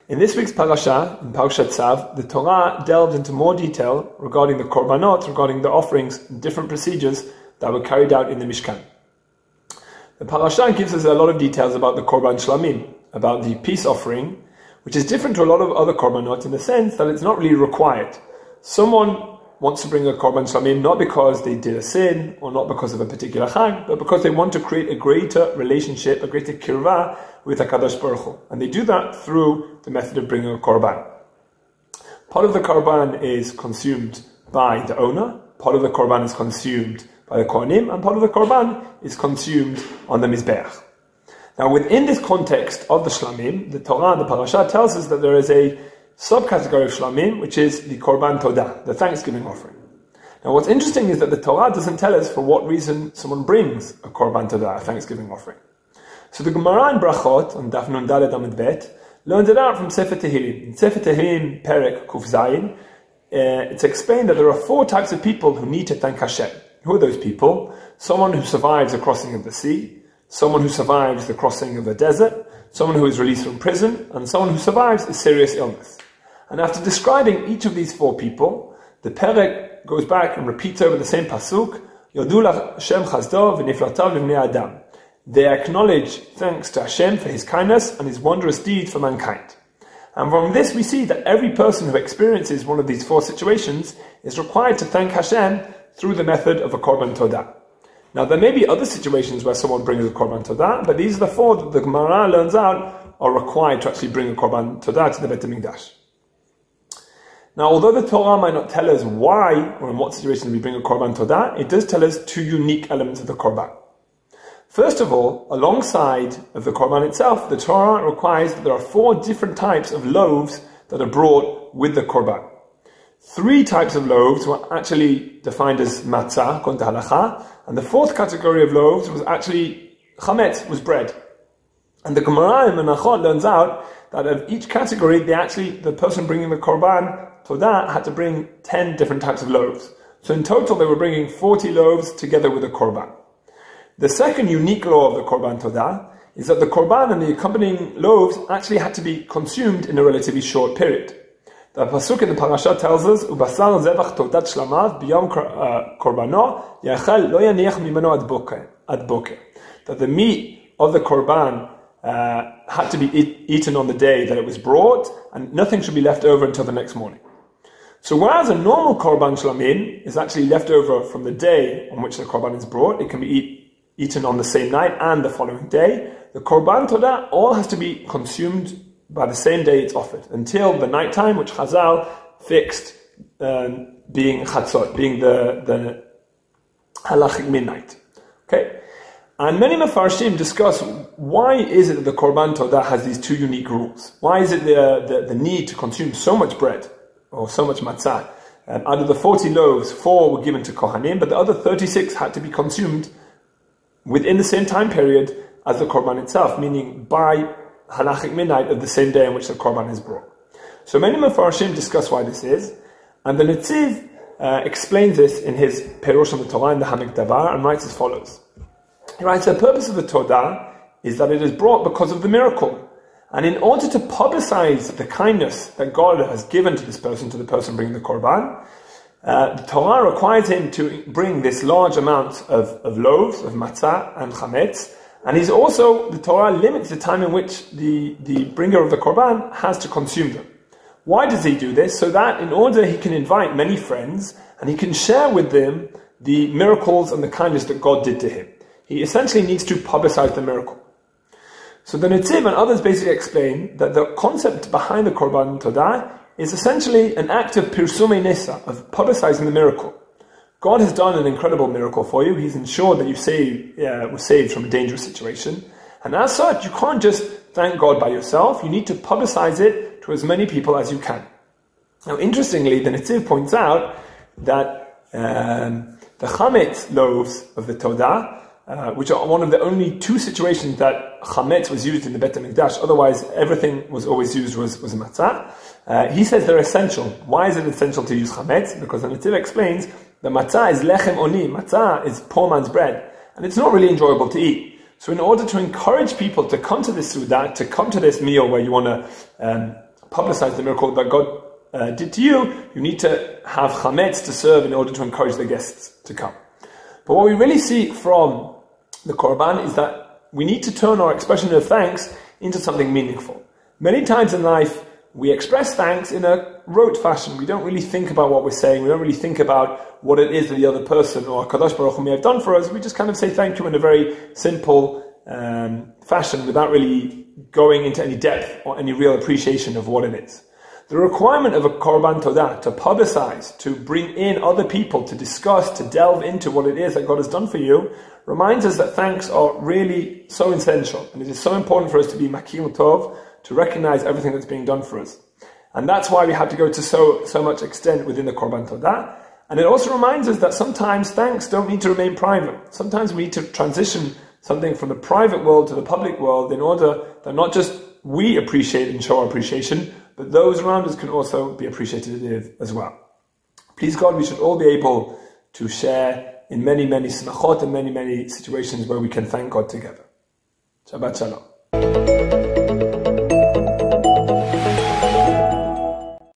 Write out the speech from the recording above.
In this week's Parashat, in Parashat Tzav, the Torah delved into more detail regarding the Korbanot, regarding the offerings and different procedures that were carried out in the Mishkan. The Parashat gives us a lot of details about the Korban Shlamim, about the peace offering, which is different to a lot of other Korbanot in the sense that it's not really required. Someone wants to bring a Korban Shlamim not because they did a sin or not because of a particular Chag, but because they want to create a greater relationship, a greater kirva with HaKadosh Baruch Hu. And they do that through the method of bringing a Korban. Part of the Korban is consumed by the owner, part of the Korban is consumed by the Kohanim, and part of the Korban is consumed on the Mizbeach. Now within this context of the Shlamim, the Torah, the Parashat tells us that there is a subcategory of Shlamim, which is the Korban Todah, the thanksgiving offering. Now what's interesting is that the Torah doesn't tell us for what reason someone brings a Korban Todah, a thanksgiving offering. So the Gemara in Brachot, on Daf Nun Daled Amud Bet, learned it out from Sefer Tehillim. In Sefer Tehillim, Perek Kuf Zayin, it's explained that there are 4 types of people who need to thank Hashem. Who are those people? Someone who survives the crossing of the sea, someone who survives the crossing of a desert, someone who is released from prison, and someone who survives a serious illness. And after describing each of these 4 people, the Perek goes back and repeats over the same pasuk, Yodu Hashem Chazdo v'niflatav l'bnei Adam. They acknowledge thanks to Hashem for His kindness and His wondrous deeds for mankind. And from this we see that every person who experiences one of these 4 situations is required to thank Hashem through the method of a Korban Todah. Now there may be other situations where someone brings a Korban Todah, but these are the 4 that the Gemara learns out are required to actually bring a Korban Todah to the Beit HaMikdash. Now, although the Torah might not tell us why or in what situations we bring a Korban Todah, it does tell us 2 unique elements of the Korban. First of all, alongside of the Korban itself, the Torah requires that there are 4 different types of loaves that are brought with the Korban. 3 types of loaves were actually defined as matzah, according to halacha, and the 4th category of loaves was actually chametz, was bread. And the Gemara in Mechanekh learns out that of each category, the person bringing the Korban Todah had to bring 10 different types of loaves. So in total, they were bringing 40 loaves together with the Korban. The second unique law of the Korban Todah is that the Korban and the accompanying loaves actually had to be consumed in a relatively short period. The pasuk in the Parashat tells us, "Ubasar zevach todat shlamav biyom korbano yachal lo yaniach mimeno ad boker." That the meat of the Korban had to be eaten on the day that it was brought, and nothing should be left over until the next morning. So whereas a normal Korban Shlamim is actually left over from the day on which the Korban is brought, it can be eaten on the same night and the following day, the Korban Todah all has to be consumed by the same day it's offered, until the night time, which Chazal fixed being Chatzot, being the halachic midnight. Okay? And many Mefarshim discuss why is it that the Korban Todah has these 2 unique rules. Why is it the need to consume so much bread, or so much matzah? Out of the 40 loaves, 4 were given to Kohanim, but the other 36 had to be consumed within the same time period as the Korban itself, meaning by halachic midnight of the same day on which the Korban is brought. So many Mefarshim discuss why this is, and the Netziv explains this in his Perush on the Torah in the Hamik Davar, and writes as follows. He writes, the purpose of the Todah is that it is brought because of the miracle. And in order to publicize the kindness that God has given to this person, to the person bringing the Korban, the Torah requires him to bring this large amount of loaves, of matzah and chametz, and the Torah limits the time in which the bringer of the Korban has to consume them. Why does he do this? So that in order he can invite many friends, and he can share with them the miracles and the kindness that God did to him. He essentially needs to publicize the miracle. So the Netziv and others basically explain that the concept behind the Korban Todah is essentially an act of pirsumei nesa, of publicizing the miracle. God has done an incredible miracle for you. He's ensured that you were saved from a dangerous situation. And as such, you can't just thank God by yourself. You need to publicize it to as many people as you can. Now, interestingly, the Netziv points out that the chametz loaves of the Todah, which are one of the only 2 situations that chametz was used in the Beit HaMikdash. Otherwise, everything was always used was matzah. He says they're essential. Why is it essential to use chametz? Because the Netziv explains that matzah is lechem oni. Matzah is poor man's bread, and it's not really enjoyable to eat. So in order to encourage people to come to this Suda, to come to this meal where you want to publicize the miracle that God did to you, you need to have chametz to serve in order to encourage the guests to come. But what we really see from the Korban is that we need to turn our expression of thanks into something meaningful. Many times in life, we express thanks in a rote fashion. We don't really think about what we're saying. We don't really think about what it is that the other person or HaKadosh Baruch Hu may have done for us. We just kind of say thank you in a very simple fashion without really going into any depth or any real appreciation of what it is. The requirement of a Korban Todah, to publicize, to bring in other people, to discuss, to delve into what it is that God has done for you, reminds us that thanks are really so essential. And it is so important for us to be makil tov, to recognize everything that's being done for us. And that's why we have to go to so much extent within the Korban Todah. And it also reminds us that sometimes thanks don't need to remain private. Sometimes we need to transition something from the private world to the public world in order that not just we appreciate and show our appreciation, but those around us can also be appreciated as well. Please God, we should all be able to share in many smachot and many situations where we can thank God together. Shabbat Shalom.